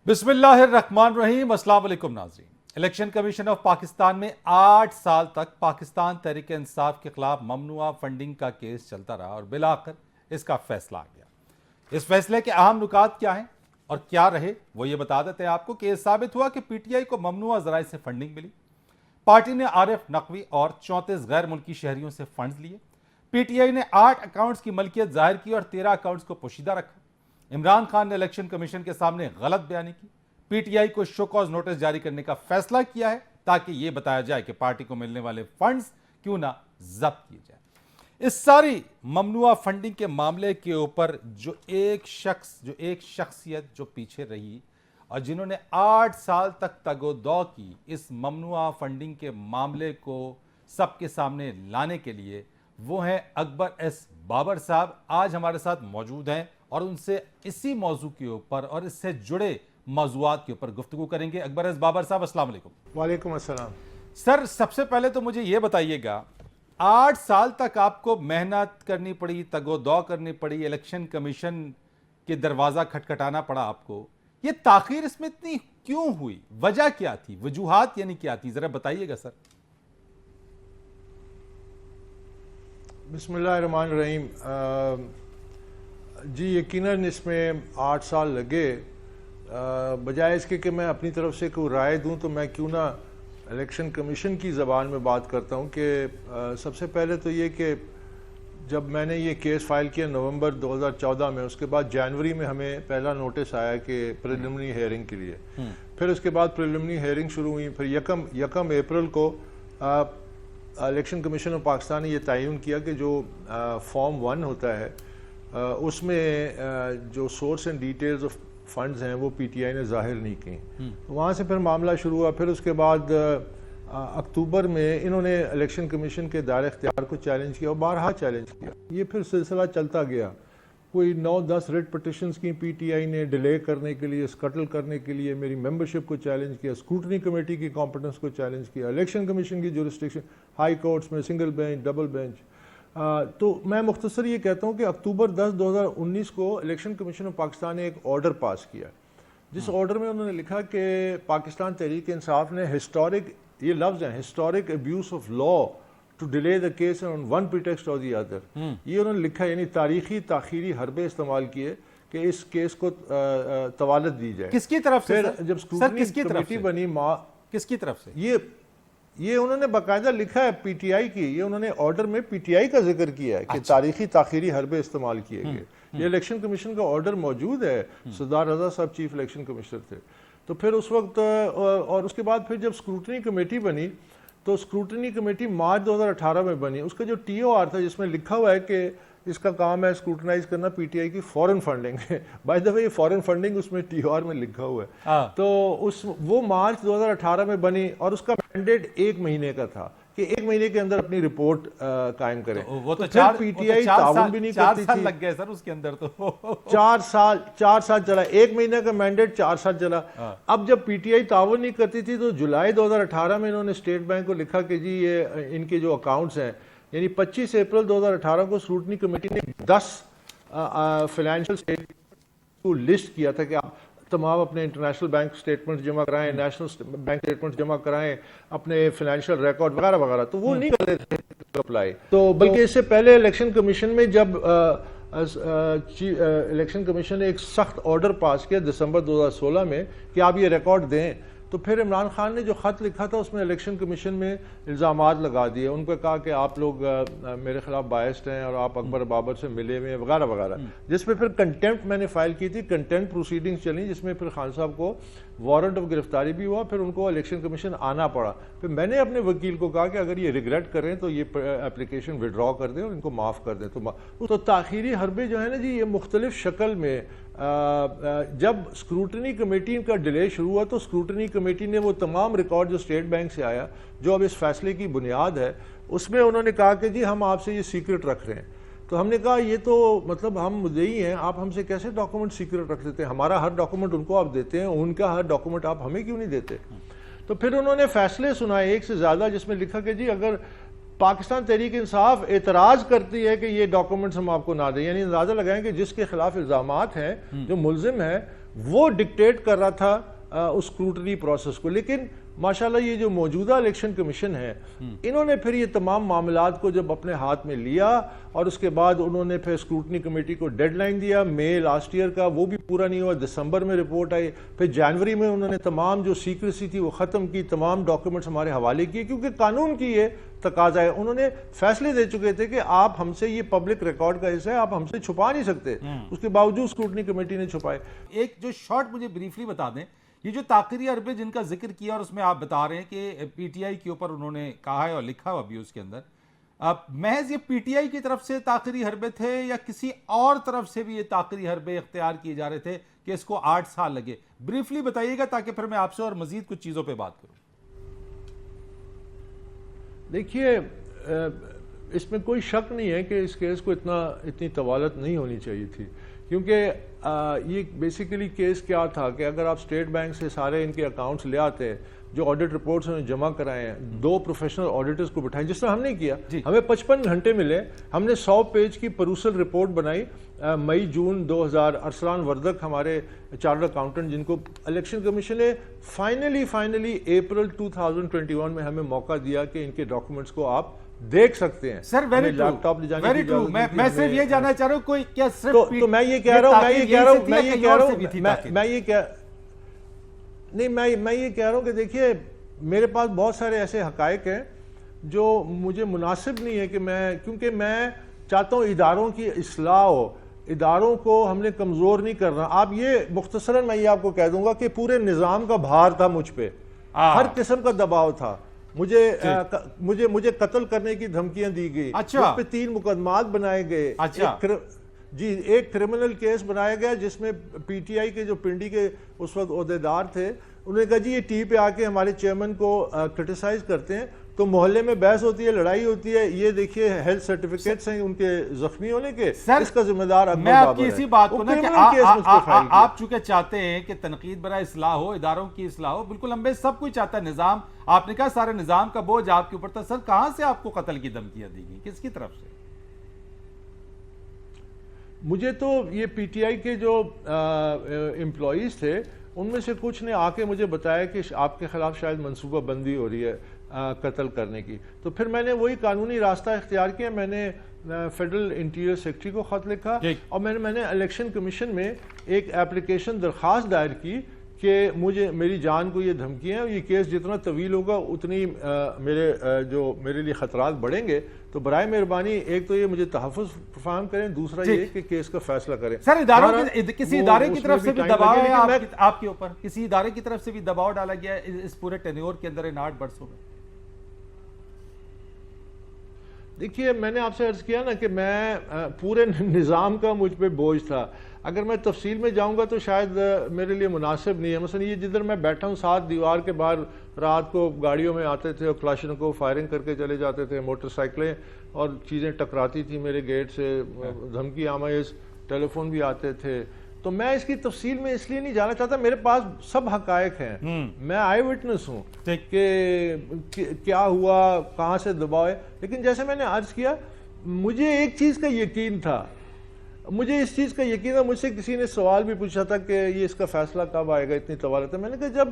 بسم اللہ الرحمن الرحیم۔ السلام علیکم ناظرین۔ الیکشن کمیشن آف پاکستان میں 8 سال تک پاکستان تحریک انصاف کے خلاف ممنوعہ فنڈنگ کا کیس چلتا رہا اور بالآخر اس کا فیصلہ آ گیا۔ اس فیصلے کے اہم نکات کیا ہیں اور کیا رہے وہ یہ بتا دیتے ہیں آپ کو کہ یہ ثابت ہوا کہ پی ٹی آئی کو ممنوعہ ذرائع سے فنڈنگ ملی۔ پارٹی نے عارف نقوی اور 34 غیر ملکی شہریوں سے فنڈز لیے۔ پی ٹی آئی نے 8 اکاؤنٹس کی ملکیت ظاہر کی اور 13 اکاؤنٹس کو پوشیدہ رکھا۔ عمران خان نے الیکشن کمیشن کے سامنے غلط بیانی کی۔ پی ٹی آئی کو شو کاز نوٹس جاری کرنے کا فیصلہ کیا ہے تاکہ یہ بتایا جائے کہ پارٹی کو ملنے والے فنڈز کیوں نہ ضبط کیے جائیں۔ اس ساری ممنوعہ فنڈنگ کے معاملے کے اوپر جو ایک شخصیت جو پیچھے رہی اور جنہوں نے 8 سال تک تگ و دو کی اس ممنوعہ فنڈنگ کے معاملے کو سب کے سامنے لانے کے لیے، وہ ہیں اکبر ایس بابر صاحب۔ آج ہمارے ساتھ موجود ہیں اور ان سے اسی موضوع کے اوپر اور اس سے جڑے موضوعات کے اوپر گفتگو کریں گے۔ اکبر ایس بابر صاحب، السلام علیکم۔ وعلیکم السلام۔ سر، سب سے پہلے تو مجھے یہ بتائیے گا، 8 سال تک آپ کو محنت کرنی پڑی، تگ و دو کرنی پڑی، الیکشن کمیشن کے دروازہ کھٹکھٹانا پڑا آپ کو، یہ تاخیر اس میں اتنی کیوں ہوئی؟ وجہ کیا تھی؟ وجوہات یعنی کیا تھی؟ ذرا بتائیے گا سر۔ بسم اللہ الرحمن الرحیم۔ جی یقیناً اس میں 8 سال لگے۔ بجائے اس کے کہ میں اپنی طرف سے کوئی رائے دوں تو میں کیوں نہ الیکشن کمیشن کی زبان میں بات کرتا ہوں کہ سب سے پہلے تو یہ کہ جب میں نے یہ کیس فائل کیا نومبر 2014 میں، اس کے بعد جنوری میں ہمیں پہلا نوٹس آیا کہ پریلیمنری ہیئرنگ کے لیے، پھر اس کے بعد پریلیمنری ہیئرنگ شروع ہوئی، پھر یکم اپریل کو الیکشن کمیشن آف پاکستان نے یہ تعین کیا کہ جو فارم 1 ہوتا ہے اس میں جو source and details of funds ہیں وہ پی ٹی آئی نے ظاہر نہیں کی۔ وہاں سے پھر معاملہ شروع ہوا۔ پھر اس کے بعد اکتوبر میں انہوں نے الیکشن کمیشن کے دائرہ اختیار کو چیلنج کیا اور بارہا چیلنج کیا۔ یہ پھر سلسلہ چلتا گیا، کوئی 9-10 ریٹ پٹیشنز کی پی ٹی آئی نے ڈیلے کرنے کے لیے، اسکٹل کرنے کے لیے، میری ممبرشپ کو چیلنج کیا، اسکروٹنی کمیٹی کی کمپٹنس کو چیلنج کیا، الیکشن کمیشن کی جورسڈکشن، ہائی کورٹس میں سنگل بینچ، ڈبل بینچ۔ تو میں مختصر یہ کہتا ہوں کہ اکتوبر 10، 2019 کو الیکشن کمیشن آف پاکستان نے ایک آرڈر پاس کیا، جس آرڈر میں انہوں نے لکھا کہ پاکستان تحریک انصاف نے ہسٹورک، یہ لفظ ہیں، historic abuse of law to delay the case on one pretext اور دی ادر، یہ انہوں نے لکھا، یعنی تاریخی تاخیری حربے استعمال کیے کہ اس کیس کو طوالت دی جائے۔ کس کی طرف سے؟ پھر جب اسکروٹنی کمیٹی بنی، کس کی طرف سے؟ یہ انہوں نے باقاعدہ لکھا ہے پی ٹی آئی کی، یہ انہوں نے آرڈر میں پی ٹی آئی کا ذکر کیا ہے کہ تاریخی تاخیری حربے استعمال کیے گئے۔ یہ الیکشن کمیشن کا آرڈر موجود ہے، سردار رضا صاحب چیف الیکشن کمشنر تھے۔ تو پھر اس وقت اور اس کے بعد پھر جب اسکروٹنی کمیٹی بنی تو اسکروٹنی کمیٹی مارچ 2018 میں بنی۔ اس کا جو ٹی او آر تھا جس میں لکھا ہوا ہے کہ اس کا کام ہے اسکروٹنائز کرنا پی ٹی آئی کی فورن فنڈنگ ہے، بائی دا وے یہ فورن فنڈنگ اس میں ٹی او آر میں لکھا ہوا ہے۔ تو وہ مارچ 2018 میں بنی اور اس کا مینڈیٹ 1 مہینے کا تھا کہ 1 مہینے کے اندر اپنی رپورٹ قائم کریں۔ وہ تو پی ٹی آئی تعاون بھی نہیں کرتی تھی۔ 4 سال لگ گئے سر اس کے اندر، تو 4 سال چلا، 1 مہینے کا مینڈیٹ 4 سال چلا۔ اب جب پی ٹی آئی تعاون نہیں کرتی تھی تو جولائی 2018 میں انہوں نے اسٹیٹ بینک کو لکھا کہ جی یہ ان کے جو اکاؤنٹس ہیں، یعنی 25 اپریل 2018 کو اسکروٹنی کمیٹی نے 10 فائنینشیل اسٹیٹمنٹ کو لسٹ کیا تھا کہ آپ تمام اپنے انٹرنیشنل بینک اسٹیٹمنٹ جمع کرائیں، نیشنل بینک اسٹیٹمنٹ جمع کرائیں، اپنے فائنینشیل ریکارڈ وغیرہ وغیرہ، تو وہ نہیں کر رہے تھے اپلائی۔ تو بلکہ اس سے پہلے الیکشن کمیشن میں جب الیکشن کمیشن نے ایک سخت آرڈر پاس کیا دسمبر 2016 میں کہ آپ یہ ریکارڈ دیں، تو پھر عمران خان نے جو خط لکھا تھا اس میں الیکشن کمیشن میں الزامات لگا دیے، ان کو کہا کہ آپ لوگ میرے خلاف بائسڈ ہیں اور آپ اکبر بابر سے ملے ہوئے ہیں وغیرہ وغیرہ، جس پہ پھر کنٹیمپٹ میں نے فائل کی تھی، کنٹیمپٹ پروسیڈنگز چلیں، جس میں پھر خان صاحب کو وارنٹ آف گرفتاری بھی ہوا، پھر ان کو الیکشن کمیشن آنا پڑا۔ پھر میں نے اپنے وکیل کو کہا کہ اگر یہ ریگریٹ کریں تو یہ اپلیکیشن وڈرا کر دیں اور ان کو معاف کر دیں۔ تو تاخیری حربے جو ہے نا جی، یہ مختلف شکل میں جب اسکروٹنی کمیٹی کا ڈیلے شروع ہوا تو اسکروٹنی کمیٹی نے وہ تمام ریکارڈ جو اسٹیٹ بینک سے آیا، جو اب اس فیصلے کی بنیاد ہے، اس میں انہوں نے کہا کہ جی ہم آپ سے یہ سیکرٹ رکھ رہے ہیں۔ تو ہم نے کہا یہ تو مطلب ہم مدعی ہیں، آپ ہم سے کیسے ڈاکومنٹ سیکرٹ رکھ دیتے ہیں؟ ہمارا ہر ڈاکومنٹ ان کو آپ دیتے ہیں، ان کا ہر ڈاکومنٹ آپ ہمیں کیوں نہیں دیتے؟ تو پھر انہوں نے فیصلے سنائے 1 سے زیادہ، جس میں لکھا کہ جی اگر پاکستان تحریک انصاف اعتراض کرتی ہے کہ یہ ڈاکومنٹس ہم آپ کو نہ دیں، یعنی اندازہ لگائیں کہ جس کے خلاف الزامات ہیں، جو ملزم ہے، وہ ڈکٹیٹ کر رہا تھا اس اسکروٹنی پروسیس کو. لیکن ماشاءاللہ یہ جو موجودہ الیکشن کمیشن ہے, انہوں نے پھر یہ تمام معاملات کو جب اپنے ہاتھ میں لیا اور اس کے بعد انہوں نے پھر اسکروٹنی کمیٹی کو ڈیڈ لائن دیا مئی لاسٹ ایئر کا, وہ بھی پورا نہیں ہوا. دسمبر میں رپورٹ آئی, پھر جنوری میں انہوں نے تمام جو سیکریسی تھی وہ ختم کی, تمام ڈاکیومنٹس ہمارے حوالے کیے, کیونکہ قانون کی یہ تقاضا ہے. انہوں نے فیصلے دے چکے تھے کہ آپ ہم سے, یہ پبلک ریکارڈ کا حصہ ہے, آپ ہم سے چھپا نہیں سکتے. اس کے باوجود اسکروٹنی کمیٹی نے چھپائے. ایک جو شارٹ مجھے بریفلی بتا دیں, یہ جو تاخیری حربے جن کا ذکر کیا اور اس میں آپ بتا رہے ہیں کہ پی ٹی آئی کے اوپر انہوں نے کہا ہے اور لکھا ہوا بھی اس کے اندر, محض یہ پی ٹی آئی کی طرف سے تاخیری حربے تھے یا کسی اور طرف سے بھی یہ تاخیری حربے اختیار کیے جا رہے تھے کہ اس کو 8 سال لگے؟ بریفلی بتائیے گا تاکہ پھر میں آپ سے اور مزید کچھ چیزوں پہ بات کروں. دیکھیے, اس میں کوئی شک نہیں ہے کہ اس کیس کو اتنی طوالت نہیں ہونی چاہیے تھی, کیونکہ یہ بیسیکلی کیس کیا تھا کہ اگر آپ اسٹیٹ بینک سے سارے ان کے اکاؤنٹس لے آتے, جو آڈٹ رپورٹس انہوں نے جمع کرائے ہیں, 2 پروفیشنل آڈیٹرز کو بٹھائیں, جس طرح ہم نے کیا. ہمیں 55 گھنٹے ملے, ہم نے 100 پیج کی پروسل رپورٹ بنائی مئی جون 2000. ارسلان وردک ہمارے چارٹرڈ اکاؤنٹنٹ, جن کو الیکشن کمیشن نے فائنلی اپریل 2021 میں ہمیں موقع دیا کہ ان کے ڈاکومنٹس کو آپ دیکھ سکتے ہیں. سر ویری ٹرو, میں صرف یہ جاننا چاہ رہا ہوں کوئی کیا صرف تو میں یہ کہہ رہا ہوں کہ دیکھیے, میرے پاس بہت سارے ایسے حقائق ہیں جو مجھے مناسب نہیں ہے کہ کیونکہ میں چاہتا ہوں اداروں کی اصلاح ہو, اداروں کو ہم نے کمزور نہیں کرنا. آپ یہ مختصراً میں یہ آپ کو کہہ دوں گا کہ پورے نظام کا بھار تھا مجھ پہ, ہر قسم کا دباؤ تھا. مجھے قتل کرنے کی دھمکیاں دی گئی, اس پہ 3 مقدمات بنائے گئے. ایک کرمنل کیس بنایا گیا جس میں پی ٹی آئی کے جو پنڈی کے اس وقت عہدیدار تھے, انہوں نے کہا جی یہ ٹی پہ آ کے ہمارے چیئرمین کو کرٹیسائز کرتے ہیں, تو محلے میں بحث ہوتی ہے, لڑائی ہوتی ہے. یہ دیکھیے ہیلتھ سرٹیفکیٹس ہیں ان کے زخمی ہونے کے, اس کا ذمہ دار اکبر بابر ہے. میں آپ کی اسی بات کو نا کہ آپ چونکہ چاہتے ہیں کہ تنقید برائے اصلاح ہو, اداروں کی اصلاح ہو, بالکل ہم سب کوئی چاہتا ہے. نظام, آپ نے کہا سارے نظام کا بوجھ آپ کے اوپر تھا. سر کہاں سے آپ کو قتل کی دھمکیاں دی گئی, کس کی طرف سے؟ مجھے تو یہ پی ٹی آئی کے جو امپلائیز تھے ان میں سے کچھ نے آ کے مجھے بتایا کہ آپ کے خلاف شاید منصوبہ بندی ہو رہی ہے قتل کرنے کی. تو پھر میں نے وہی قانونی راستہ اختیار کیا, میں نے فیڈرل انٹیریئر سیکرٹری کو خط لکھا اور میں نے الیکشن کمیشن میں ایک اپلیکیشن درخواست دائر کی کہ میری جان کو یہ دھمکیاں ہیں, یہ کیس جتنا طویل ہوگا اتنی میرے لیے خطرات بڑھیں گے, تو برائے مہربانی ایک تو یہ مجھے تحفظ فراہم کریں, دوسرا یہ کہ کیس کا فیصلہ کریں. سر اداروں کسی ادارے کی طرف سے بھی دباؤ ہے آپ کے اوپر, کسی ادارے کی طرف سے بھی دباؤ ڈالا گیا ہے اس پورے ٹینیور کے اندر ان 8 برسوں میں؟ دیکھیے, میں نے آپ سے عرض کیا نا کہ میں پورے نظام کا مجھ پہ بوجھ تھا. اگر میں تفصیل میں جاؤں گا تو شاید میرے لیے مناسب نہیں ہے. مثلا یہ جدھر میں بیٹھا ہوں 7 دیوار کے باہر رات کو گاڑیوں میں آتے تھے اور کلاشن کو فائرنگ کر کے چلے جاتے تھے, موٹر سائیکلیں اور چیزیں ٹکراتی تھی میرے گیٹ سے, دھمکی آمیز ٹیلی فون بھی آتے تھے. تو میں اس کی تفصیل میں اس لیے نہیں جانا چاہتا, میرے پاس سب حقائق ہیں, میں آئی وٹنس ہوں کہ کیا ہوا, کہاں سے دباؤ ہے. لیکن جیسے میں نے عرض کیا, مجھے ایک چیز کا یقین تھا, مجھ سے کسی نے سوال بھی پوچھا تھا کہ یہ اس کا فیصلہ کب آئے گا, اتنی طوالت ہے. میں نے کہا جب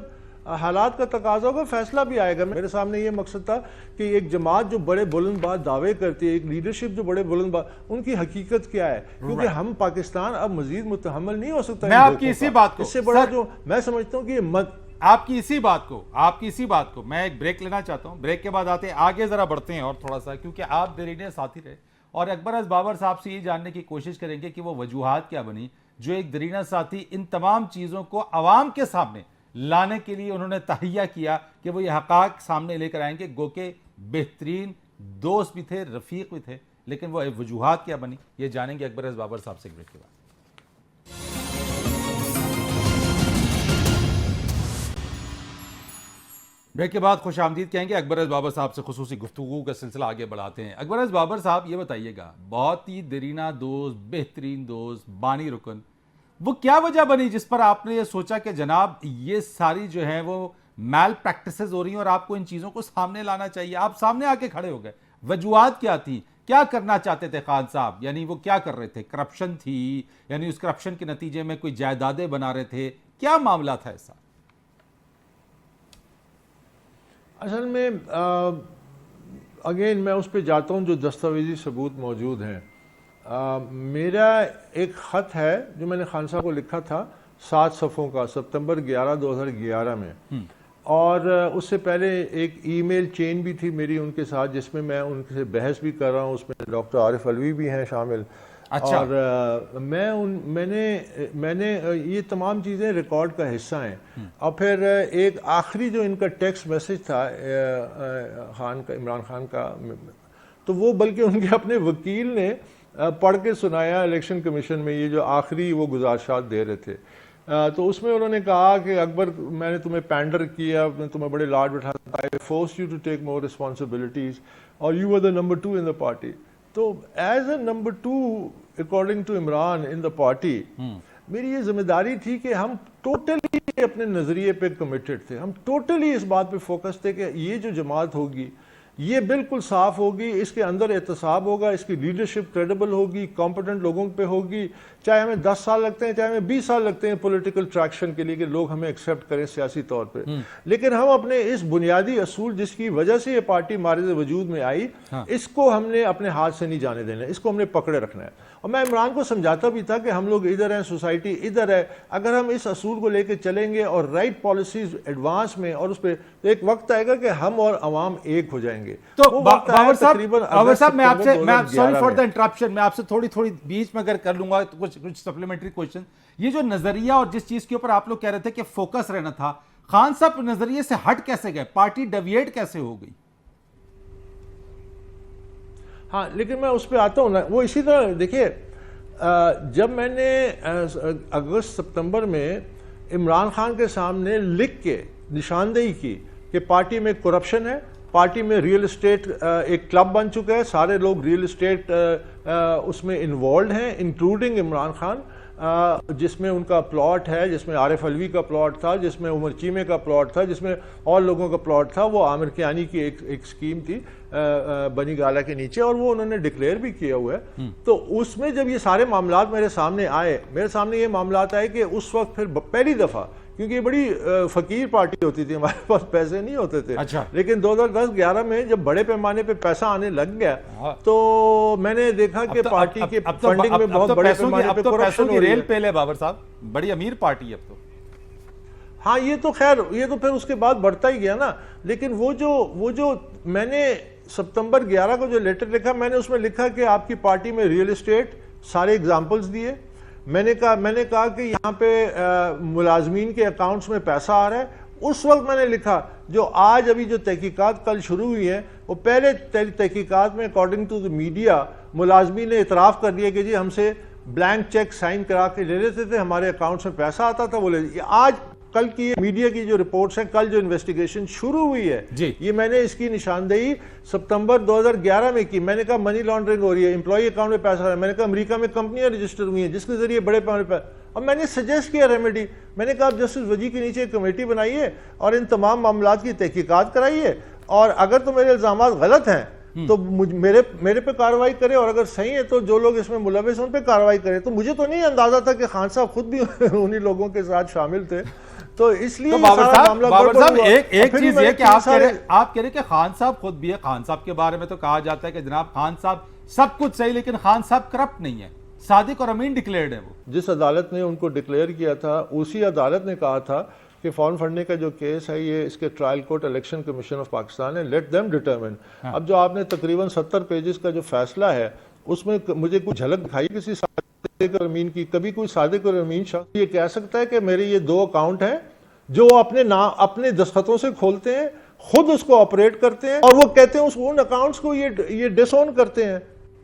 حالات کا تقاضا ہوگا فیصلہ بھی آئے گا. میرے سامنے یہ مقصد تھا کہ ایک جماعت جو بڑے بلند بات دعوے کرتی ہے, ایک لیڈرشپ جو بڑے بلند بات, ان کی حقیقت کیا ہے, کیونکہ ہم پاکستان اب مزید متحمل نہیں ہو سکتا. میں آپ کی اسی بات کو, اس سے بڑا جو میں سمجھتا ہوں کہ آپ کی اسی بات کو میں ایک بریک لینا چاہتا ہوں. بریک کے بعد آتے ہیں, آگے ذرا بڑھتے ہیں اور تھوڑا سا, کیونکہ آپ درینے ساتھی رہے اور اکبر از بابر صاحب سے یہ جاننے کی کوشش کریں گے کہ وہ وجوہات کیا بنی جو ایک درینہ ساتھی ان تمام چیزوں کو عوام کے سامنے لانے کے لیے انہوں نے تہیہ کیا کہ وہ یہ حقائق سامنے لے کر آئیں گے. گو کہ بہترین دوست بھی تھے, رفیق بھی تھے, لیکن وہ وجوہات کیا بنی یہ جانیں گے اکبر از بابر صاحب سے بریک کے بعد. بریک کے بعد خوش آمدید کہیں گے اکبر از بابر صاحب سے خصوصی گفتگو کا سلسلہ آگے بڑھاتے ہیں. اکبر از بابر صاحب یہ بتائیے گا, بہت ہی درینہ دوست, بہترین دوست, بانی رکن, وہ کیا وجہ بنی جس پر آپ نے یہ سوچا کہ جناب یہ ساری جو ہیں وہ میل پریکٹسز ہو رہی ہیں اور آپ کو ان چیزوں کو سامنے لانا چاہیے؟ آپ سامنے آ کے کھڑے ہو گئے, وجوہات کیا تھی, کیا کرنا چاہتے تھے خان صاحب, یعنی وہ کیا کر رہے تھے؟ کرپشن تھی, یعنی اس کرپشن کے نتیجے میں کوئی جائیدادیں بنا رہے تھے, کیا معاملہ تھا ایسا؟ اصل میں اگین میں اس پہ جاتا ہوں جو دستاویزی ثبوت موجود ہیں. میرا ایک خط ہے جو میں نے خان صاحب کو لکھا تھا 7 صفحوں کا ستمبر 2011 میں, اور اس سے پہلے ایک ای میل چین بھی تھی میری ان کے ساتھ جس میں میں ان سے بحث بھی کر رہا ہوں, اس میں ڈاکٹر عارف علوی بھی ہیں شامل. اچھا. اور میں نے یہ تمام چیزیں ریکارڈ کا حصہ ہیں. اور پھر ایک آخری جو ان کا ٹیکسٹ میسج تھا عمران خان کا, تو وہ بلکہ ان کے اپنے وکیل نے پڑھ کے سنایا الیکشن کمیشن میں, یہ جو آخری وہ گزارشات دے رہے تھے. تو اس میں انہوں نے کہا کہ اکبر میں نے تمہیں پینڈر کیا, میں تمہیں بڑے لاڈ بٹھاتا, I forced you to take more responsibilities اور you were the number 2 in the party. تو as a number 2 according to Imran in the party میری یہ ذمہ داری تھی کہ ہم ٹوٹلی اپنے نظریے پہ کمیٹڈ تھے, ہم ٹوٹلی اس بات پہ فوکس تھے کہ یہ جو جماعت ہوگی یہ بالکل صاف ہوگی, اس کے اندر احتساب ہوگا, اس کی لیڈرشپ کریڈیبل ہوگی, کمپیٹنٹ لوگوں پہ ہوگی, چاہے ہمیں 10 سال لگتے ہیں چاہے ہمیں 20 سال لگتے ہیں پولیٹیکل ٹریکشن کے لیے کہ لوگ ہمیں ایکسیپٹ کریں سیاسی طور پہ. لیکن ہم اپنے اس بنیادی اصول جس کی وجہ سے یہ پارٹی مارز وجود میں آئی, اس کو ہم نے اپنے ہاتھ سے نہیں جانے دینا, اس کو ہم نے پکڑے رکھنا ہے. اور میں عمران کو سمجھاتا بھی تھا کہ ہم لوگ ادھر ہیں, سوسائٹی ادھر ہے, اگر ہم اس اصول کو لے کے چلیں گے اور رائٹ پالیسیز ایڈوانس میں, اور اس پہ ایک وقت آئے گا کہ ہم اور عوام ایک ہو جائیں گے. تو باور صاحب میں آپ سے سوری فار دا انٹرپشن, میں آپ سے تھوڑی بیچ میں اگر کر لوں گا تو کچھ سپلیمنٹری کوشچن. یہ جو نظریہ اور جس چیز کے اوپر آپ لوگ کہہ رہے تھے کہ فوکس رہنا تھا, خان صاحب نظریے سے ہٹ کیسے گئے, پارٹی ڈیویٹ کیسے ہو گئی؟ ہاں لیکن میں اس پہ آتا ہوں نا, وہ اسی طرح دیکھیے جب میں نے اگست ستمبر میں عمران خان کے سامنے لکھ کے نشاندہی کی کہ پارٹی میں کرپشن ہے, پارٹی میں ریئل اسٹیٹ ایک کلب بن چکا ہے, سارے لوگ ریئل اسٹیٹ اس میں انوالوڈ ہیں انکلوڈنگ عمران خان, جس میں ان کا پلاٹ ہے, جس میں عارف علوی کا پلاٹ تھا, جس میں عمر چیمے کا پلاٹ تھا, جس میں اور لوگوں کا پلاٹ تھا, وہ عامر کیانی کی ایک سکیم تھی بنی گالا کے نیچے, اور وہ انہوں نے ڈکلیئر بھی کیا ہوا ہے. تو اس میں جب یہ سارے معاملات میرے سامنے آئے, میرے سامنے یہ معاملات آئے کہ اس وقت پھر پہلی دفعہ, کیونکہ یہ بڑی فقیر پارٹی ہوتی تھی, ہمارے پاس پیسے نہیں ہوتے تھے, لیکن 2010-11 میں جب بڑے پیمانے پہ پیسہ آنے لگ گیا تو میں نے دیکھا کہ پارٹی کے فنڈنگ میں بہت بڑے پیمانے پہ کرپشن ہو رہی ہے. ریل پہلے بابر صاحب بڑی امیر پارٹی ہے اب تو. ہاں یہ تو خیر, یہ تو پھر اس کے بعد بڑھتا ہی گیا نا. لیکن وہ جو میں نے ستمبر 11 کو جو لیٹر لکھا, میں نے اس میں لکھا کہ آپ کی پارٹی میں ریئل اسٹیٹ, سارے ایگزامپلز دیے. میں نے کہا کہ یہاں پہ ملازمین کے اکاؤنٹس میں پیسہ آ رہا ہے. اس وقت میں نے لکھا جو آج ابھی جو تحقیقات کل شروع ہوئی ہیں, وہ پہلے تحقیقات میں اکارڈنگ ٹو دی میڈیا ملازمین نے اعتراف کر دیا کہ جی ہم سے بلینک چیک سائن کرا کے لے لیتے تھے, ہمارے اکاؤنٹس میں پیسہ آتا تھا, وہ لے. آج کل کی میڈیا کی جو رپورٹس ہیں, کل جو انویسٹیگیشن شروع ہوئی ہے, یہ میں نے اس کی نشاندہی ستمبر 2011 میں کی. میں نے کہا منی لانڈرنگ ہو رہی ہے, امپلائی اکاؤنٹ میں پیسہ آ رہا ہے. میں نے کہا امریکہ میں کمپنیاں رجسٹر ہوئی ہیں جس کے ذریعے بڑے پیمانے پہ, اور میں نے سجیسٹ کیا ریمیڈی. میں نے کہا آپ جسٹس وجی کے نیچے ایک کمیٹی بنائیے اور ان تمام معاملات کی تحقیقات کرائیے, اور اگر تو میرے الزامات غلط ہیں تو میرے پہ کارروائی کرے, اور اگر صحیح ہے تو جو لوگ اس میں ملوث ہیں ان پہ کارروائی کرے. تو مجھے تو نہیں اندازہ تھا کہ خان صاحب خود بھی انہی لوگوں کے ساتھ شامل تھے. تو اس لیے بابر صاحب ایک چیز یہ کہ آپ کہہ رہے کہ خان صاحب خود بھی ہے. خان صاحب کے بارے میں تو کہا جاتا ہے کہ جناب خان صاحب سب کچھ صحیح, لیکن خان صاحب کرپٹ نہیں ہے, صادق اور امین ڈکلیئرڈ ہے. وہ جس عدالت نے ان کو ڈکلیئر کیا تھا, اسی عدالت نے کہا تھا کہ فارم فنڈنگ کا جو کیس ہے یہ اس کے trial court election commission of Pakistan ہے, لیٹ دیم ڈٹرمن. اب جو آپ نے تقریباً 70 پیجز کا جو فیصلہ ہے اس میں مجھے کوئی جھلک دکھائی کسی صادق اور امین کی؟ کبھی کوئی صادق اور امین شخص یہ کہہ سکتا ہے کہ میرے یہ 2 اکاؤنٹ ہیں جو اپنے دستخطوں سے کھولتے ہیں, خود اس کو آپریٹ کرتے ہیں, اور وہ کہتے ہیں ان اکاؤنٹس کو یہ ڈس اون کرتے ہیں,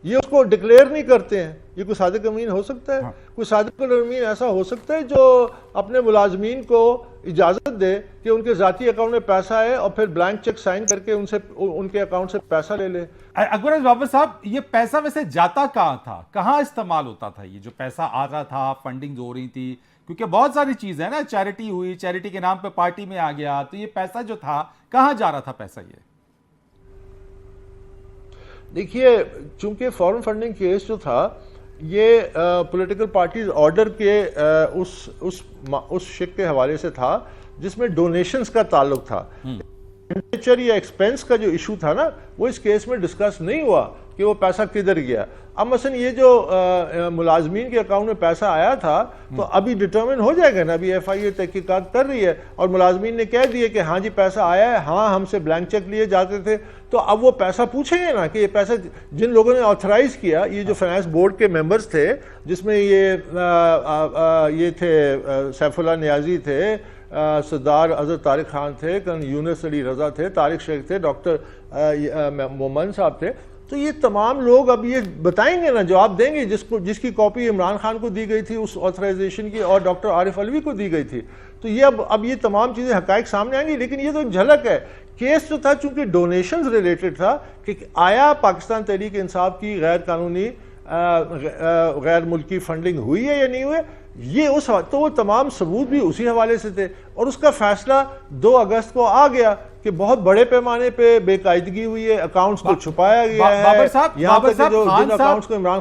یہ اس کو ڈکلیئر نہیں کرتے ہیں؟ یہ کوئی صادق امین ہو سکتا ہے؟ کوئی صادق امین ایسا ہو سکتا ہے جو اپنے ملازمین کو اجازت دے کہ ان کے ذاتی اکاؤنٹ میں پیسہ ہے اور پھر بلینک چیک سائن کر کے ان کے اکاؤنٹ سے پیسہ لے لے؟ اکبر بابر صاحب, یہ پیسہ ویسے جاتا کہاں تھا, کہاں استعمال ہوتا تھا؟ یہ جو پیسہ آ رہا تھا, فنڈنگ ہو رہی تھی, کیونکہ بہت ساری چیزیں نا, چیریٹی ہوئی, چیریٹی کے نام پہ پارٹی میں آ گیا, تو یہ پیسہ جو تھا کہاں جا رہا تھا پیسہ؟ یہ دیکھیے چونکہ فارم فنڈنگ کیس جو تھا یہ پولیٹیکل پارٹیز آرڈر کے اس شق کے حوالے سے تھا جس میں ڈونیشنز کا تعلق تھا. ایکسپینڈیچر یا ایکسپینس کا جو ایشو تھا نا وہ اس کیس میں ڈسکس نہیں ہوا کہ وہ پیسہ کدھر گیا. اب مثلا یہ جو ملازمین کے اکاؤنٹ میں پیسہ آیا تھا تو ابھی ڈٹرمن ہو جائے گا نا, ابھی ایف آئی اے تحقیقات کر رہی ہے اور ملازمین نے کہہ دیا کہ ہاں جی پیسہ آیا ہے, ہاں ہم سے بلینک چیک لیے جاتے تھے, تو اب وہ پیسہ پوچھیں گے نا کہ یہ پیسہ جن لوگوں نے آتھرائز کیا, یہ جو فائنانس بورڈ کے ممبرز تھے جس میں یہ تھے سیف اللہ نیازی تھے, سردار حضرت طارق خان تھے, یونس علی رضا تھے, طارق شیخ تھے, ڈاکٹر مومن صاحب تھے, تو یہ تمام لوگ اب یہ بتائیں گے نا, جواب دیں گے جس کی کاپی عمران خان کو دی گئی تھی اس آتھرائزیشن کی اور ڈاکٹر عارف علوی کو دی گئی تھی. تو یہ اب یہ تمام چیزیں حقائق سامنے آئیں گی. لیکن یہ تو ایک جھلک ہے. کیس جو تھا چونکہ ڈونیشنز ریلیٹڈ تھا کہ آیا پاکستان تحریک انصاف کی غیر قانونی غیر ملکی فنڈنگ ہوئی ہے یا نہیں ہوئی, یہ تو وہ تمام ثبوت بھی اسی حوالے سے تھے. اور اس کا فیصلہ 2 اگست کو آ گیا کہ بہت بڑے پیمانے پہ بے قاعدگی ہوئی ہے, اکاؤنٹس کو چھپایا گیا ہے. یہاں تک کہ جن اکاؤنٹس کو عمران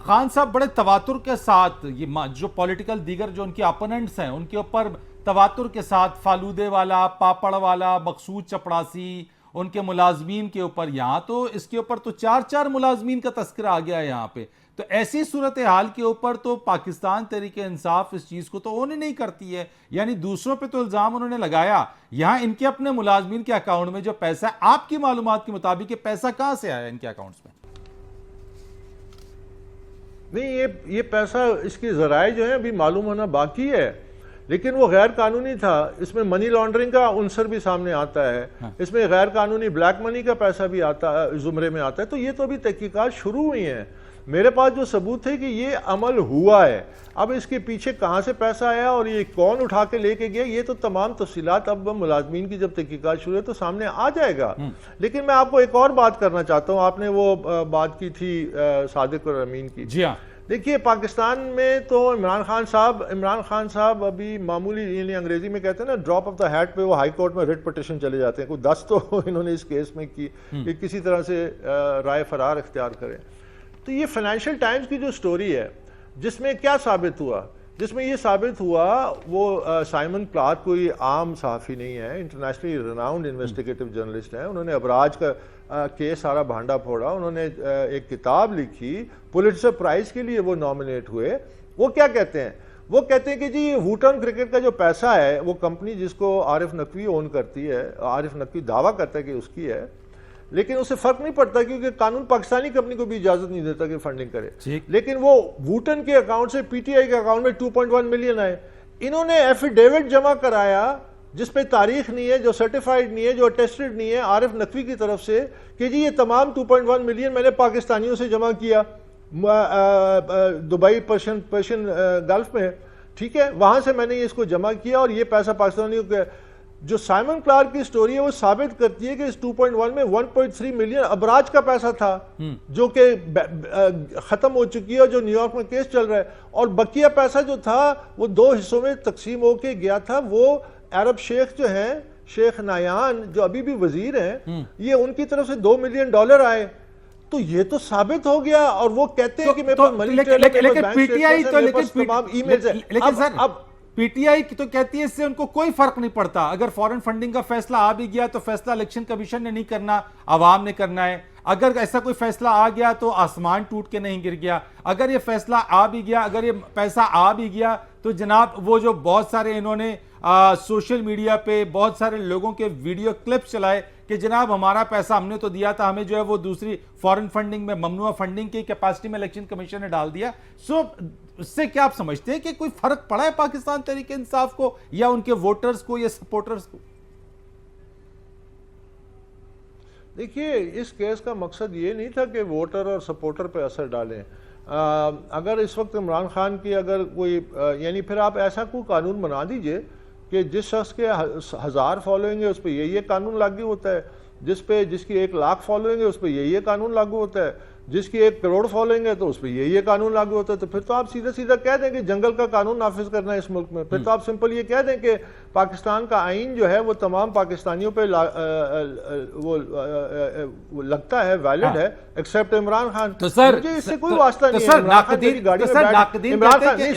خان صاحب بڑے تواتر کے ساتھ, یہ جو پولیٹیکل دیگر جو ان کے اپوننٹس ہیں ان کے اوپر تواتر کے ساتھ فالودے والا, پاپڑ والا, مقصود چپڑاسی, ان کے ملازمین کے اوپر, یہاں تو اس کے اوپر تو 4 ملازمین کا تذکرہ آ گیا ہے یہاں پہ. تو ایسی صورتحال کے اوپر تو پاکستان تحریک انصاف اس چیز کو تو اون نہیں کرتی ہے, یعنی دوسروں پہ تو الزام انہوں نے لگایا, یہاں ان کے اپنے ملازمین کے اکاؤنٹ میں جو پیسہ, آپ کی معلومات کے مطابق یہ پیسہ کہاں سے آیا ان کے اکاؤنٹس میں؟ نہیں, یہ پیسہ اس کی ذرائع جو ہیں ابھی معلوم ہونا باقی ہے, لیکن وہ غیر قانونی تھا. اس میں منی لانڈرنگ کا عنصر بھی سامنے آتا ہے, اس میں غیر قانونی بلیک منی کا پیسہ بھی آتا ہے, زمرے میں آتا ہے. تو یہ تو ابھی تحقیقات شروع ہوئی ہیں. میرے پاس جو ثبوت ہے کہ یہ عمل ہوا ہے, اب اس کے پیچھے کہاں سے پیسہ آیا اور یہ کون اٹھا کے لے کے گیا, یہ تو تمام تفصیلات اب ملازمین کی جب تحقیقات شروع ہے تو سامنے آ جائے گا. لیکن میں آپ کو ایک اور بات کرنا چاہتا ہوں. آپ نے وہ بات کی تھی صادق اور امین کی. جی ہاں, دیکھیے پاکستان میں تو عمران خان صاحب ابھی معمولی, یعنی انگریزی میں کہتے ہیں نا ڈراپ آف دا ہیٹ پہ وہ ہائی کورٹ میں ریٹ پٹیشن چلے جاتے ہیں. کوئی 10 تو انہوں نے اس کیس میں کی کہ کسی طرح سے رائے فرار اختیار کریں. تو یہ فائنینشیل ٹائمز کی جو سٹوری ہے جس میں کیا ثابت ہوا, جس میں یہ ثابت ہوا وہ سائمن کلارک کوئی عام صحافی نہیں ہے, انٹرنیشنلی ریناؤنڈ انویسٹیگیٹو جرنلسٹ ہیں. انہوں نے ابراج کا کیس سارا بھانڈا پھوڑا, انہوں نے ایک کتاب لکھی, پولیٹزر پرائز کے لیے وہ نامنیٹ ہوئے. وہ کیا کہتے ہیں, وہ کہتے ہیں کہ جی ووٹن کرکٹ کا جو پیسہ ہے وہ کمپنی جس کو عارف نقوی اون کرتی ہے, عارف نقوی دعویٰ کرتا ہے کہ اس کی ہے, لیکن اسے فرق نہیں پڑتا کیونکہ قانون پاکستانی کمپنی کو بھی اجازت نہیں دیتا کہ فنڈنگ کرے. لیکن وہ ووٹن کے اکاؤنٹ سے پی ٹی آئی کے اکاؤنٹ میں 2.1 ملین آئے. انہوں نے ایفیڈیوٹ جمع کرایا جس پہ تاریخ نہیں ہے, جو سرٹیفائیڈ نہیں ہے, جو اٹیسٹڈ نہیں ہے عارف نقوی کی طرف سے کہ جی یہ تمام 2.1 ملین میں نے پاکستانیوں سے جمع کیا دبئی پرشین گلف میں, ٹھیک ہے, وہاں سے میں نے اس کو جمع کیا اور یہ پیسہ پاکستانیوں کے. جو سائمن کلارک کی سٹوری ہے وہ ثابت کرتی ہے کہ اس 2.1 میں 1.3 ملین ابراج کا پیسہ تھا جو کہ ختم ہو چکی ہے اور جو نیو یارک میں کیس چل رہا ہے, اور بقیہ پیسہ جو تھا وہ 2 حصوں میں تقسیم ہو کے گیا تھا. وہ عرب شیخ جو ہیں, شیخ نایان جو ابھی بھی وزیر ہیں, یہ ان کی طرف سے $2 ملین آئے. تو یہ تو ثابت ہو گیا, اور وہ کہتے ہیں کہ میرے پاس منی ٹریل ہے, میرے پاس بینک سٹیٹمنٹس ہے, میرے پاس تمام ای میلز ہیں. اب پی ٹی آئی تو کہتی ہے اس سے ان کو کوئی فرق نہیں پڑتا, اگر فورن فنڈنگ کا فیصلہ آ بھی گیا تو فیصلہ الیکشن کمیشن نے نہیں کرنا, عوام نے کرنا ہے. اگر ایسا کوئی فیصلہ آ گیا تو آسمان ٹوٹ کے نہیں گر گیا. اگر یہ فیصلہ آ بھی گیا, اگر یہ پیسہ آ بھی گیا تو جناب وہ جو بہت سارے انہوں نے سوشل میڈیا پہ بہت سارے لوگوں کے ویڈیو کلپس چلائے کہ جناب ہمارا پیسہ ہم نے تو دیا تھا, ہمیں جو ہے وہ دوسری فورن فنڈنگ میں ممنوع فنڈنگ کی کیپیسٹی میں الیکشن کمیشن نے ڈال دیا. سو اس سے کیا آپ سمجھتے ہیں کہ کوئی فرق پڑا ہے پاکستان تحریک انصاف کو یا ان کے ووٹرز کو یا سپورٹرز کو؟ دیکھیے اس کیس کا مقصد یہ نہیں تھا کہ ووٹر اور سپورٹر پہ اثر ڈالیں. اگر اس وقت عمران خان کی اگر کوئی یعنی پھر آپ ایسا کوئی قانون بنا دیجئے کہ جس شخص کے 1000 فالوئنگ ہے اس پہ یہ قانون لاگو ہوتا ہے, جس کی 1 لاکھ فالوئنگ ہے اس پہ یہ قانون لاگو ہوتا ہے. جس کی 1 کروڑ فالوئنگ ہے تو اس پہ یہ قانون لاگو ہوتا ہے. تو پھر تو آپ سیدھا سیدھا کہہ دیں کہ جنگل کا قانون نافذ کرنا ہے اس ملک میں. پھر تو آپ سمپل یہ کہہ دیں کہ پاکستان کا آئین جو ہے وہ تمام پاکستانیوں پہ وہ لگتا ہے، ویلڈ ہے، ایکسیپٹ عمران خان. تو سر مجھے اس سے کوئی واسطہ نہیں ہے. عمران خان میری گاڑی میں بیٹھ، عمران خان نہیں،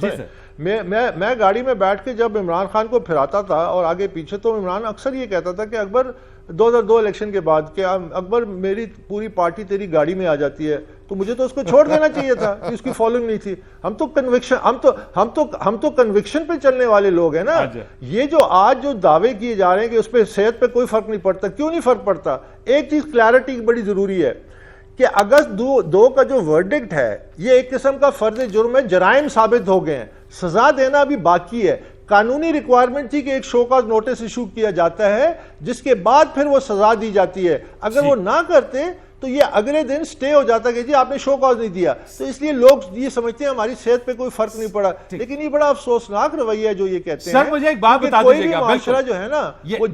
سنیں میں گاڑی میں بیٹھ کے جب عمران خان کو پھراتا تھا اور آگے پیچھے، تو عمران اکثر یہ کہتا تھا کہ اکبر 2002 الیکشن کے بعد کہ اکبر میری پوری پارٹی تیری گاڑی میں آ جاتی ہے، تو مجھے تو اس کو چھوڑ دینا چاہیے تھا کہ اس کی فالوئنگ نہیں تھی. ہم تو کنوکشن پہ چلنے والے لوگ ہیں نا. یہ جو آج جو دعوے کیے جا رہے ہیں کہ اس پہ صحت پہ کوئی فرق نہیں پڑتا، کیوں نہیں فرق پڑتا؟ ایک چیز کلیئرٹی بڑی ضروری ہے کہ اگست 2 کا جو ورڈکٹ ہے یہ ایک قسم کا فرض جرم ہے، جرائم ثابت ہو گئے ہیں، سزا دینا ابھی باقی ہے. قانونی ریکوائرمنٹ تھی کہ ایک شو کاز نوٹس ایشو کیا جاتا ہے جس کے بعد پھر وہ سزا دی جاتی ہے. اگر وہ نہ کرتے تو یہ اگلے دن سٹے ہو جاتا کہ جی آپ نے شو کاز نہیں دیا. تو اس لیے لوگ یہ سمجھتے ہیں ہماری صحت پہ کوئی فرق نہیں پڑا، لیکن یہ بڑا افسوسناک رویہ ہے جو یہ کہتے ہیں. سر مجھے ایک بات بتا دیجیے گا، معاشرہ جو ہے نا وہ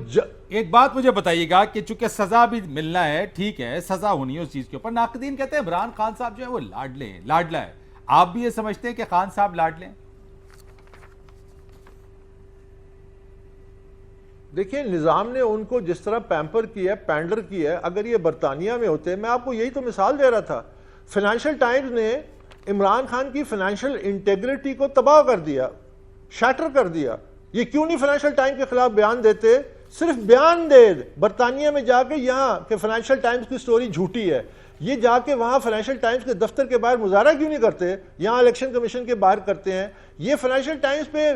ایک بات مجھے بتائیے گا کہ چونکہ سزا بھی ملنا ہے، ٹھیک ہے، سزا ہونی ہے اس چیز کے اوپر. ناقدین کہتے ہیں عمران خان صاحب جو ہے وہ لاڈلا ہے. آپ بھی یہ سمجھتے ہیں کہ خان صاحب لاڈلے ہیں؟ دیکھیں، نظام نے ان کو جس طرح پیمپر کیا ہے، پینڈر کیا ہے. اگر یہ برطانیہ میں ہوتے، میں آپ کو یہی تو مثال دے رہا تھا، فائنینشل ٹائمز نے عمران خان کی فائنینشل انٹیگریٹی کو تباہ کر دیا، شیٹر کر دیا. یہ کیوں نہیں فائنینشل ٹائمز کے خلاف بیان دیتے؟ صرف بیان دے برطانیہ میں جا کے یہاں کہ فائنینشل ٹائمز کی سٹوری جھوٹی ہے، یہ جا کے وہاں فائنینشل ٹائمز کے دفتر کے باہر مظاہرہ کیوں نہیں کرتے؟ یہاں الیکشن کمیشن کے باہر کرتے ہیں. یہ فائنینشل ٹائمز پہ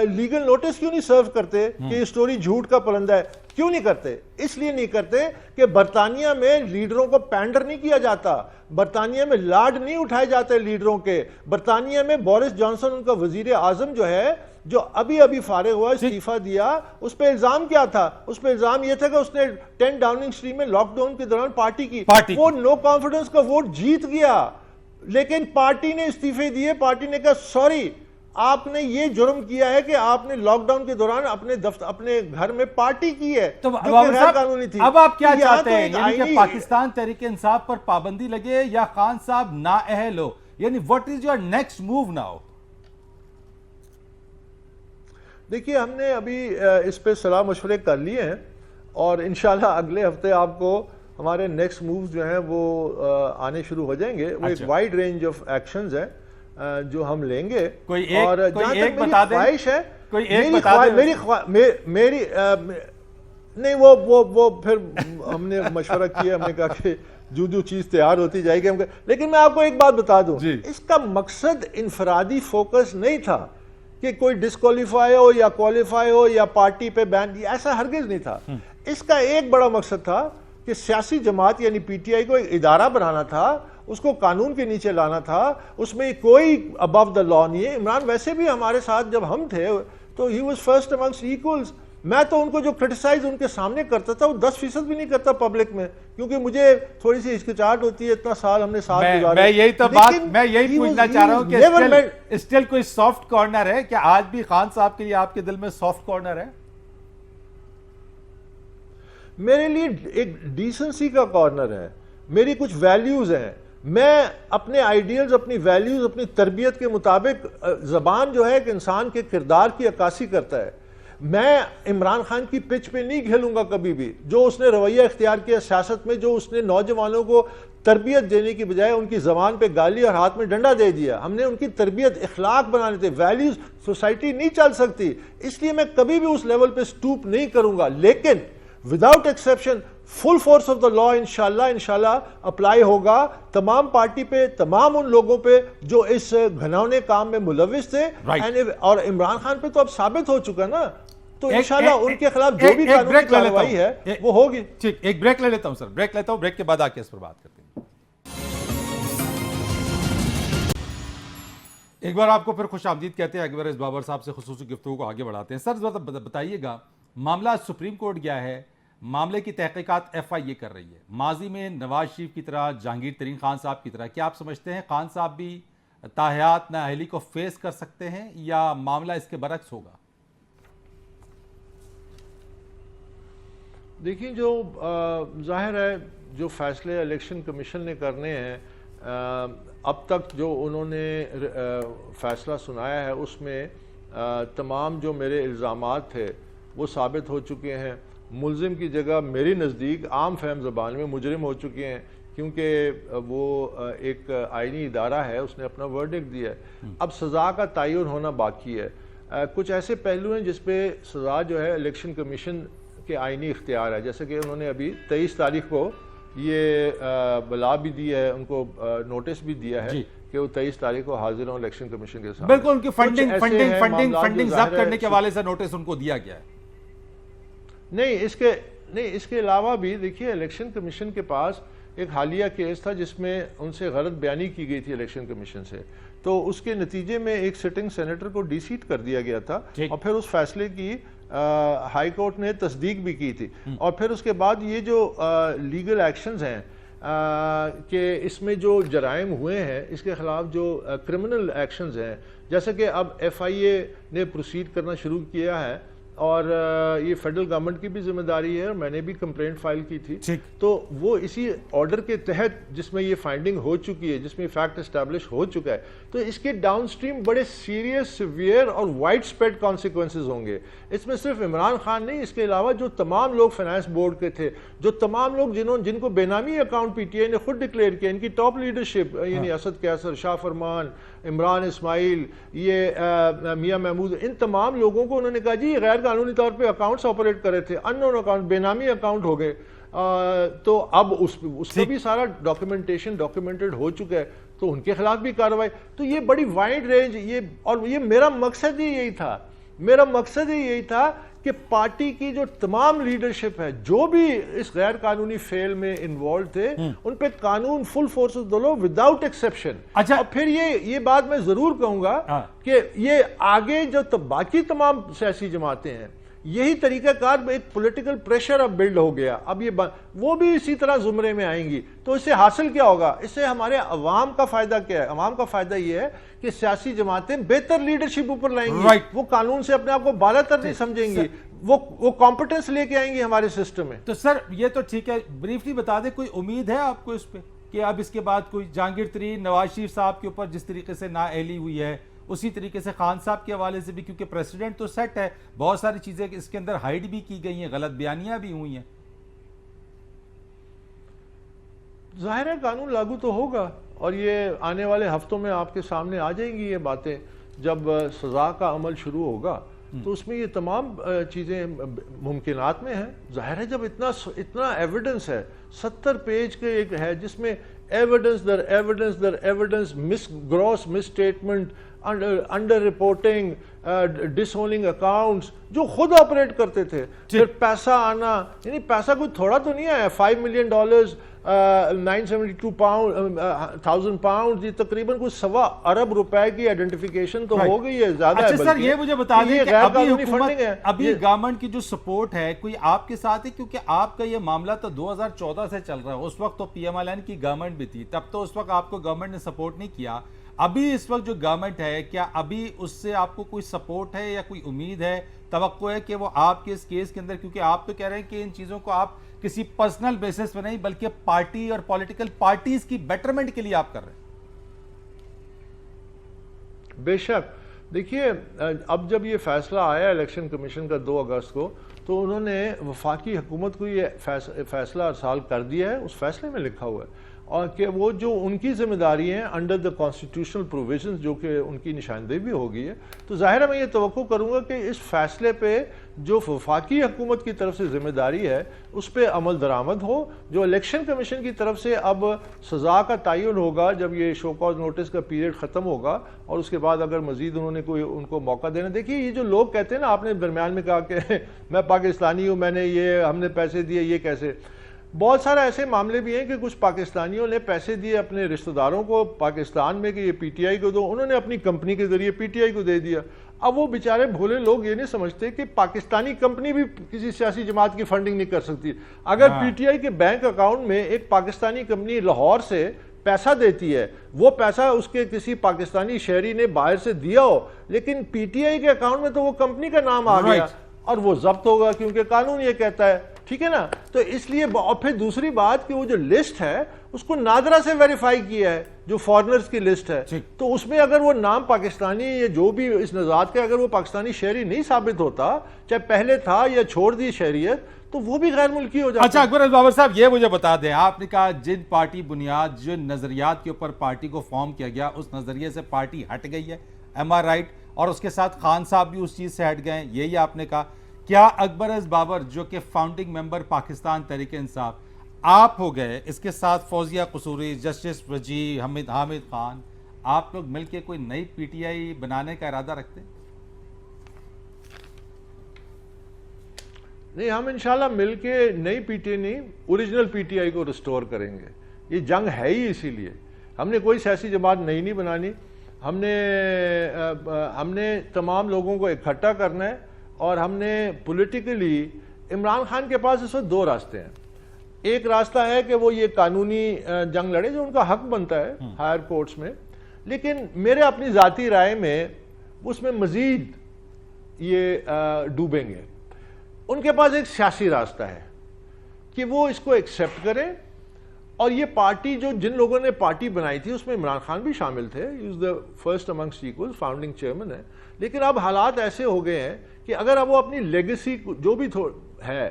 لیگل نوٹس کیوں نہیں سرو کرتے کہ یہ سٹوری جھوٹ کا پرندہ ہے؟ کیوں نہیں کرتے؟ اس لیے نہیں کرتے کہ برطانیہ میں لیڈروں کو پینڈر نہیں کیا جاتا، برطانیہ میں لاڈ نہیں اٹھائے جاتے لیڈروں کے. برطانیہ میں بورس جانسن ان کا وزیر اعظم جو ہے، جو ابھی فارغ ہوا، استعفیٰ دیا، اس پہ الزام کیا تھا؟ اس پہ الزام یہ تھا کہ اس نے 10 ڈاؤننگ اسٹریٹ میں لاک ڈاؤن کے دوران پارٹی کی. وہ نو کانفیڈنس کا ووٹ جیت گیا، لیکن پارٹی نے استعفے دیے. پارٹی نے کہا سوری، آپ نے یہ جرم کیا ہے کہ آپ نے لاک ڈاؤن کے دوران اپنے گھر میں پارٹی کی ہے، جو کہ غیر قانونی تھی. اب آپ کیا چاہتے ہیں؟ یعنی کہ پاکستان تحریک انصاف پر پابندی لگے یا خان صاحب نااہل ہو؟ یعنی what is your next move now؟ دیکھیے، ہم نے ابھی اس پہ صلاح مشورے کر لیے ہیں اور انشاءاللہ اگلے ہفتے آپ کو ہمارے نیکسٹ مووز جو ہیں وہ آنے شروع ہو جائیں گے. وہ ایک وائڈ رینج آف ایکشنز ہیں جو ہم لیں گے. اور جہاں تک میری خواہش ہے، میری نہیں، وہ پھر ہم نے مشورہ کیا، ہم نے کہا کہ جو چیز تیار ہوتی جائے گی. لیکن میں آپ کو ایک بات بتا دوں، اس کا مقصد انفرادی فوکس نہیں تھا کہ کوئی ڈسکوالیفائی ہو یا کوالیفائی ہو یا پارٹی پہ بین، ایسا ہرگز نہیں تھا. اس کا ایک بڑا مقصد تھا کہ سیاسی جماعت یعنی پی ٹی آئی کو ایک ادارہ بنانا تھا، اس کو قانون کے نیچے لانا تھا، اس میں کوئی above the law نہیں ہے. عمران ویسے بھی ہمارے ساتھ جب ہم تھے تو he was first amongst equals. میں تو ان کو جو کرٹیسائز ان کے سامنے کرتا تھا وہ 10% بھی نہیں کرتا پبلک میں، کیونکہ مجھے تھوڑی سی ہچکچاہٹ ہوتی ہے. اتنا سال ہم نے ساتھ گزارے. میں یہی پوچھنا چاہ رہا ہوں کہ اسٹل کوئی سافٹ کارنر ہے کیا آج بھی خان صاحب کے لیے آپ کے دل میں سافٹ کارنر ہے؟ میرے لیے ایک ڈیسنسی کا کارنر ہے، میری کچھ ویلیوز ہیں. میں اپنے آئیڈیلز، اپنی ویلیوز، اپنی تربیت کے مطابق، زبان جو ہے ایک انسان کے کردار کی عکاسی کرتا ہے. میں عمران خان کی پچ پہ نہیں کھیلوں گا کبھی بھی. جو اس نے رویہ اختیار کیا سیاست میں، جو اس نے نوجوانوں کو تربیت دینے کی بجائے ان کی زبان پہ گالی اور ہاتھ میں ڈنڈا دے دیا. ہم نے ان کی تربیت، اخلاق بنانے تھے، ویلیوز. سوسائٹی نہیں چل سکتی، اس لیے میں کبھی بھی اس لیول پہ سٹوپ نہیں کروں گا. لیکن without exception full force of the law انشاءاللہ اپلائی ہوگا تمام پارٹی پہ، تمام ان لوگوں پہ جو اس گھناؤنے کام میں ملوث تھے. اور عمران خان پہ تو اب ثابت ہو چکا نا، تو انشاءاللہ ان کے خلاف جو بھی قانونی کارروائی ہے وہ ہوگی. ٹھیک، ایک بریک لے لیتا ہوں سر، بریک لیتا ہوں، بریک کے بعد آ کے اس پر بات کرتے ہیں. ایک بار آپ کو پھر خوش آمدید کہتے ہیں. اکبر اس بابر صاحب سے خصوصی گفتگو کو آگے بڑھاتے ہیں. سر بتائیے گا، معاملہ سپریم کورٹ گیا ہے، معاملے کی تحقیقات ایف آئی اے کر رہی ہے. ماضی میں نواز شریف کی طرح، جہانگیر ترین خان صاحب کی طرح، کیا آپ سمجھتے ہیں خان صاحب بھی تاحیات نااہلی کو فیس کر سکتے ہیں یا معاملہ اس کے برعکس ہوگا؟ دیکھیں جو ظاہر ہے جو فیصلے الیکشن کمیشن نے کرنے ہیں اب تک جو انہوں نے فیصلہ سنایا ہے اس میں تمام جو میرے الزامات تھے وہ ثابت ہو چکے ہیں. ملزم کی جگہ میری نزدیک عام فہم زبان میں مجرم ہو چکے ہیں کیونکہ وہ ایک آئینی ادارہ ہے, اس نے اپنا ورڈکٹ دیا ہے. اب سزا کا تعین ہونا باقی ہے. کچھ ایسے پہلو ہیں جس پہ سزا جو ہے الیکشن کمیشن کے آئینی اختیار ہے, جیسے کہ انہوں نے ابھی 23 تاریخ کو یہ بلا بھی دی ہے, ان کو نوٹس بھی دیا ہے کہ وہ 23 تاریخ کو حاضر ہوں الیکشن کمیشن کے سامنے. بالکل, ان کی فنڈنگ ضبط کرنے کے حوالے سے نوٹس ان کو دیا گیا ہے. نہیں اس کے علاوہ بھی دیکھیے الیکشن کمیشن کے پاس ایک حالیہ کیس تھا جس میں ان سے غلط بیانی کی گئی تھی الیکشن کمیشن سے, تو اس کے نتیجے میں ایک سٹنگ سینیٹر کو ڈی سیٹ کر دیا گیا تھا اور پھر اس فیصلے کی ہائی کورٹ نے تصدیق بھی کی تھی. اور پھر اس کے بعد یہ جو لیگل ایکشنز ہیں کہ اس میں جو جرائم ہوئے ہیں اس کے خلاف جو کرمنل ایکشنز ہیں, جیسے کہ اب ایف آئی اے نے پروسیڈ کرنا شروع کیا ہے اور یہ فیڈرل گورنمنٹ کی بھی ذمہ داری ہے, اور میں نے بھی کمپلینٹ فائل کی تھی, تو وہ اسی آرڈر کے تحت جس میں یہ فائنڈنگ ہو چکی ہے, جس میں فیکٹ اسٹیبلش ہو چکا ہے, تو اس کے ڈاؤن سٹریم بڑے سیریس سیویئر اور وائڈ سپریڈ کانسیکوینسز ہوں گے. اس میں صرف عمران خان نہیں, اس کے علاوہ جو تمام لوگ فائنانس بورڈ کے تھے, جو تمام لوگ جن کو بے نامی اکاؤنٹ پی ٹی آئی نے خود ڈکلیئر کیا, ان کی ٹاپ لیڈرشپ یعنی اسد کیسر, شاہ فرمان, عمران اسماعیل, یہ میاں محمود, ان تمام لوگوں کو انہوں نے کہا جی یہ غیر قانونی طور پہ اکاؤنٹس آپریٹ کر رہے تھے, ان نون اکاؤنٹ, بے نامی اکاؤنٹ ہو گئے. تو اب اس کا بھی سارا ڈاکیومنٹڈ ہو چکا ہے, تو ان کے خلاف بھی کارروائی. تو یہ بڑی وائڈ رینج, اور یہ میرا مقصد ہی یہی تھا کہ پارٹی کی جو تمام لیڈرشپ ہے, جو بھی اس غیر قانونی فیل میں انوالو تھے, ان پہ قانون فل فورسز دولو وداؤٹ ایکسیپشن. اور پھر یہ بات میں ضرور کہوں گا کہ یہ آگے جو باقی تمام سیاسی جماعتیں ہیں, یہی طریقہ کار میں ایک پولیٹیکل پریشر اب بلڈ ہو گیا, اب وہ بھی اسی طرح زمرے میں آئیں گی. تو اس سے حاصل کیا ہوگا, اس سے ہمارے عوام کا فائدہ کیا ہے؟ عوام کا فائدہ یہ ہے کہ سیاسی جماعتیں بہتر لیڈرشپ اوپر لائیں گی, وہ قانون سے اپنے آپ کو بالا تر نہیں سمجھیں گی, وہ کمپٹنس لے کے آئیں گی ہمارے سسٹم میں. تو سر یہ تو ٹھیک ہے, بریفلی بتا دیں کوئی امید ہے آپ کو اس پہ کہ اب اس کے بعد کوئی جہانگیر ترین, نواز شریف صاحب کے اوپر جس طریقے سے نااہلی ہوئی ہے, اسی طریقے سے خان صاحب کے حوالے سے بھی, کیونکہ پریسیڈنٹ تو سیٹ ہے, بہت ساری چیزیں اس کے اندر ہائیڈ بھی کی گئی ہیں, غلط بیانیاں بھی ہوئی ہیں. ظاہر ہے قانون لاگو تو ہوگا, اور یہ آنے والے ہفتوں میں آپ کے سامنے آ جائیں گی یہ باتیں. جب سزا کا عمل شروع ہوگا تو اس میں یہ تمام چیزیں ممکنات میں ہیں. ظاہر ہے جب اتنا ایویڈنس ہے, 70 پیج کے ایک ہے جس میں ایویڈنس در ایویڈنس, گراس مس اسٹیٹمنٹ, انڈر رپورٹنگ, ڈس اوننگ اکاؤنٹس جو خود آپریٹ کرتے تھے, پھر پیسہ آنا, یعنی پیسہ کوئی تھوڑا تو نہیں آیا, $5 million, 972,000 pounds, یہ تقریباً کوئی $1.25 ارب کی آئیڈینٹیفیکیشن تو ہو گئی ہے, زیادہ ہے. اچھا سر یہ مجھے بتا دیں کہ ابھی گورنمنٹ کی جو سپورٹ ہے کوئی آپ کے ساتھ ہے, کیونکہ آپ کا یہ معاملہ تو 2014 سے چل رہا ہے, اس وقت تو پی ایم ایل این کی گورنمنٹ بھی تھی, تب تو اس وقت آپ کو گورنمنٹ نے سپورٹ نہیں کیا. ابھی اس وقت جو گورنمنٹ ہے, کیا ابھی اس سے آپ کو کوئی سپورٹ ہے یا کوئی امید ہے, توقع ہے کہ وہ آپ کے اس کیس کے اندر, کیونکہ آپ تو کہہ رہے ہیں کہ ان چیزوں کو آپ کسی پرسنل بیسس پہ نہیں بلکہ پارٹی اور پولیٹیکل پارٹیز کی بیٹرمنٹ کے لیے آپ کر رہے ہیں. بے شک دیکھیے, اب جب یہ فیصلہ آیا الیکشن کمیشن کا 2 اگست کو, تو انہوں نے وفاقی حکومت کو یہ فیصلہ ارسال کر دیا ہے. اس فیصلے میں لکھا ہوا ہے اور کہ وہ جو ان کی ذمہ داری ہیں انڈر دا کانسٹیٹیوشنل پروویژنز, جو کہ ان کی نشاندہی بھی ہو گئی ہے. تو ظاہر ہے میں یہ توقع کروں گا کہ اس فیصلے پہ جو وفاقی حکومت کی طرف سے ذمہ داری ہے اس پہ عمل درآمد ہو. جو الیکشن کمیشن کی طرف سے اب سزا کا تعین ہوگا جب یہ شو کاز نوٹس کا پیریڈ ختم ہوگا, اور اس کے بعد اگر مزید انہوں نے کوئی ان کو موقع دینا. دیکھیے یہ جو لوگ کہتے ہیں نا, آپ نے درمیان میں کہا کہ میں پاکستانی ہوں, میں نے ہم نے پیسے دیے, یہ کیسے, بہت سارے ایسے معاملے بھی ہیں کہ کچھ پاکستانیوں نے پیسے دیے اپنے رشتہ داروں کو پاکستان میں کہ یہ پی ٹی آئی کو دو, انہوں نے اپنی کمپنی کے ذریعے پی ٹی آئی کو دے دیا. اب وہ بیچارے بھولے لوگ یہ نہیں سمجھتے کہ پاکستانی کمپنی بھی کسی سیاسی جماعت کی فنڈنگ نہیں کر سکتی. اگر پی ٹی آئی کے بینک اکاؤنٹ میں ایک پاکستانی کمپنی لاہور سے پیسہ دیتی ہے, وہ پیسہ اس کے کسی پاکستانی شہری نے باہر سے دیا ہو, لیکن پی ٹی آئی کے اکاؤنٹ میں تو وہ کمپنی کا نام آ گیا, اور وہ ضبط ہوگا, کیونکہ قانون یہ کہتا ہے ٹھیک ہے نا. تو اس لیے اور پھر دوسری بات کہ وہ جو لسٹ ہے اس کو نادرا سے ویریفائی کیا ہے, جو فارنرز کی لسٹ ہے, تو اس میں اگر وہ نام پاکستانی یا جو بھی اس نژاد کا اگر وہ پاکستانی شہری نہیں ثابت ہوتا, چاہے پہلے تھا یا چھوڑ دی شہریت, تو وہ بھی غیر ملکی ہو جاتا. اچھا اکبر بابر صاحب یہ مجھے بتا دیں, آپ نے کہا جن پارٹی بنیاد جن نظریات کے اوپر پارٹی کو فارم کیا گیا اس نظریے سے پارٹی ہٹ گئی ہے, ایم آر رائٹ, اور اس کے ساتھ خان صاحب بھی اس چیز سے ہٹ گئے ہیں, یہی آپ نے کہا. کیا اکبر بابر جو کہ فاؤنڈنگ ممبر پاکستان تحریک انصاف آپ ہو گئے, اس کے ساتھ فوزیہ قصوری, جسٹس وجی, حامد خان, آپ لوگ مل کے کوئی نئی پی ٹی آئی بنانے کا ارادہ رکھتے ہیں؟ نہیں, ہم انشاءاللہ مل کے نئی پی ٹی آئی نہیں, اوریجنل پی ٹی آئی کو ریسٹور کریں گے. یہ جنگ ہے ہی اسی لیے. ہم نے کوئی سیاسی جماعت نئی نہیں بنانی, ہم نے تمام لوگوں کو اکٹھا کرنا ہے, اور ہم نے پولیٹیکلی عمران خان کے پاس اس وقت دو راستے ہیں. ایک راستہ ہے کہ وہ یہ قانونی جنگ لڑے جو ان کا حق بنتا ہے ہائر کورٹس میں, لیکن میرے اپنی ذاتی رائے میں اس میں مزید یہ ڈوبیں گے. ان کے پاس ایک سیاسی راستہ ہے کہ وہ اس کو ایکسیپٹ کریں, اور یہ پارٹی جو جن لوگوں نے پارٹی بنائی تھی اس میں عمران خان بھی شامل تھے, he is the first amongst equal, founding chairman ہے. لیکن اب حالات ایسے ہو گئے ہیں کہ اگر اب وہ اپنی لیگیسی جو بھی ہے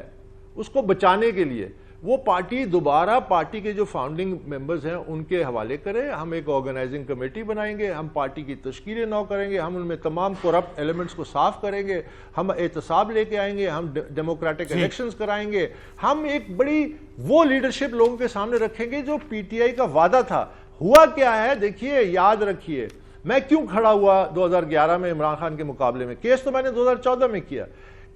اس کو بچانے کے لیے وہ پارٹی دوبارہ پارٹی کے جو فاؤنڈنگ ممبرز ہیں ان کے حوالے کریں. ہم ایک آرگنائزنگ کمیٹی بنائیں گے, ہم پارٹی کی تشکیل نو کریں گے, ہم ان میں تمام کرپٹ ایلیمنٹس کو صاف کریں گے, ہم احتساب لے کے آئیں گے, ہم ڈیموکریٹک الیکشنز کرائیں گے, ہم ایک بڑی وہ لیڈرشپ لوگوں کے سامنے رکھیں گے جو پی ٹی آئی کا وعدہ تھا. ہوا کیا ہے دیکھیے, یاد رکھیے, میں کیوں کھڑا ہوا 2011 میں عمران خان کے مقابلے میں, کیس تو میں نے 2014 میں کیا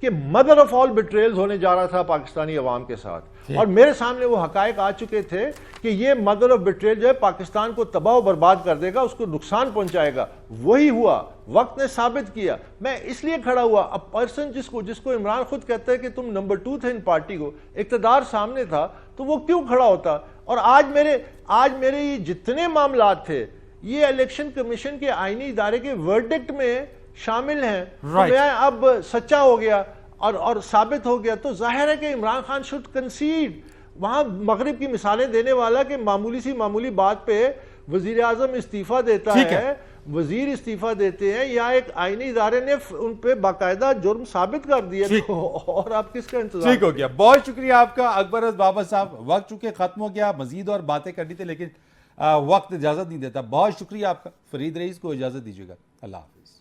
کہ مدر آف آل بیٹریلز ہونے جا رہا تھا پاکستانی عوام کے ساتھ, اور میرے سامنے وہ حقائق آ چکے تھے کہ یہ مدر آف بیٹریل جو ہے پاکستان کو تباہ و برباد کر دے گا, اس کو نقصان پہنچائے گا. وہی ہوا, وقت نے ثابت کیا. میں اس لیے کھڑا ہوا. اب پرسن جس کو عمران خود کہتا ہے کہ تم نمبر 2 تھے ان پارٹی کو, اقتدار سامنے تھا, تو وہ کیوں کھڑا ہوتا؟ اور آج میرے یہ جتنے معاملات تھے یہ الیکشن کمیشن کے آئینی ادارے کے ورڈکٹ میں شامل ہیں. میں اب سچا ہو گیا اور ثابت ہو گیا, تو ظاہر ہے کہ عمران خان شوڈ کنسیڈ. وہاں مغرب کی مثالیں دینے والا کہ معمولی بات پہ وزیر اعظم استعفیٰ دیتا ہے, وزیر استعفیٰ دیتے ہیں, یا ایک آئینی ادارے نے ان پہ باقاعدہ جرم ثابت کر دیا, اور آپ کس کا انتظار؟ ٹھیک ہو گیا, بہت شکریہ آپ کا اکبر بابر صاحب. وقت چونکہ ختم ہو گیا, مزید اور باتیں کرنی تھی لیکن وقت اجازت نہیں دیتا. بہت شکریہ آپ کا. فرید رئیس کو اجازت دیجیے گا. اللہ حافظ.